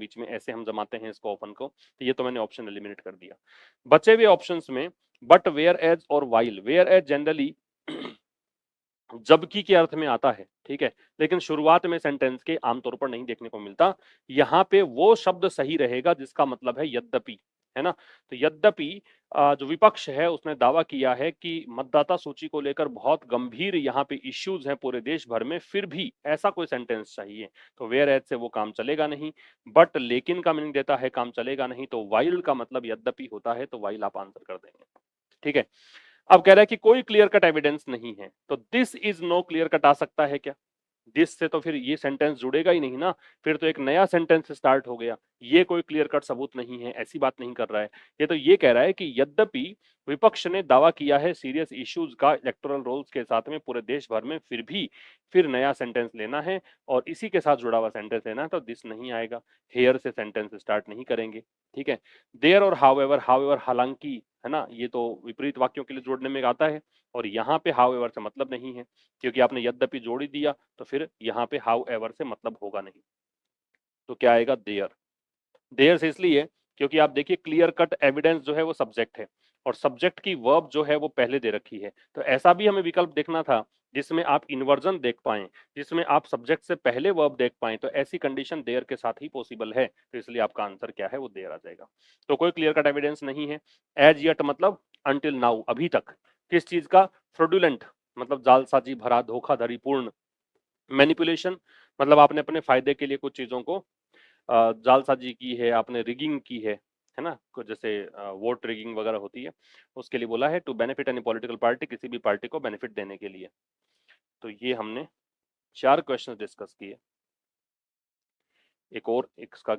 बीच में ऐसे हम जमाते हैं इसको ऑफन को, तो ये तो मैंने ऑप्शन एलिमिनेट कर दिया। बचे हुए ऑप्शंस में बट, वेयर एज और वाइल। वेयर एज जनरली जबकि के अर्थ में आता है, ठीक है, लेकिन शुरुआत में सेंटेंस के आमतौर पर नहीं देखने को मिलता। यहाँ पे वो शब्द सही रहेगा जिसका मतलब है यद्यपि, है ना। तो यद्यपि जो विपक्ष है उसने दावा किया है कि मतदाता सूची को लेकर बहुत गंभीर यहाँ पे इश्यूज हैं पूरे देश भर में, फिर भी ऐसा कोई सेंटेंस चाहिए। तो वेयर एज से वो काम चलेगा नहीं। बट लेकिन का मीनिंग देता है काम चलेगा नहीं, तो वाइल का मतलब यद्यपि होता है, तो वाइल आप आंसर कर देंगे, ठीक है। अब कह रहा है कि कोई क्लियर कट एविडेंस नहीं है, तो this is no clear cut आ सकता है क्या? दिस से तो फिर ये सेंटेंस जुड़ेगा ही नहीं ना, फिर तो एक नया सेंटेंस स्टार्ट हो गया। ये कोई क्लियर कट सबूत नहीं है, ऐसी बात नहीं कर रहा है। ये तो ये कह रहा है कि यद्यपि विपक्ष ने दावा किया है सीरियस इश्यूज का इलेक्टोरल रोल्स के साथ में पूरे देश भर में, फिर भी फिर नया सेंटेंस लेना है और इसी के साथ जुड़ा हुआ सेंटेंस लेना है, तो दिस नहीं आएगा। हेयर से सेंटेंस स्टार्ट नहीं करेंगे, ठीक है। देयर और हाउएवर, हाउएवर हालांकि, है ना, ये तो विपरीत वाक्यों के लिए जोड़ने में आता है, और यहाँ पे हाउएवर से मतलब नहीं है, क्योंकि आपने यद्यपि जोड़ ही दिया, तो फिर यहाँ पे हाउ एवर से मतलब होगा नहीं। तो क्या आएगा? देयर। देयर से इसलिए क्योंकि आप देखिए क्लियर कट एविडेंस जो है वो सब्जेक्ट है, और सब्जेक्ट की वर्ब जो है वो पहले दे रखी है। तो ऐसा भी हमें विकल्प देखना था जिसमें आप इन्वर्जन देख पाएं, जिसमें आप सब्जेक्ट से पहले वर्ब देख पाएं, तो ऐसी कंडीशन देयर के साथ ही पॉसिबल है। तो इसलिए आपका आंसर क्या है? वो देयर आ जाएगा। तो कोई क्लियर कट एविडेंस नहीं है। एज यट मतलब अंटिल नाउ, अभी तक। किस चीज का? फ्रॉडुलेंट मतलब जालसाजी भरा, धोखाधड़ी पूर्ण। मैनिपुलेशन मतलब आपने अपने फायदे के लिए कुछ चीजों को जालसाजी की है, आपने रिगिंग की है ना, कुछ जैसे वोट रिगिंग वगैरह होती है, उसके लिए बोला है। To benefit any political party, किसी भी पार्टी को बेनिफिट देने के लिए। तो ये हमने 4 क्वेश्चन डिस्कस किए। एक और इसका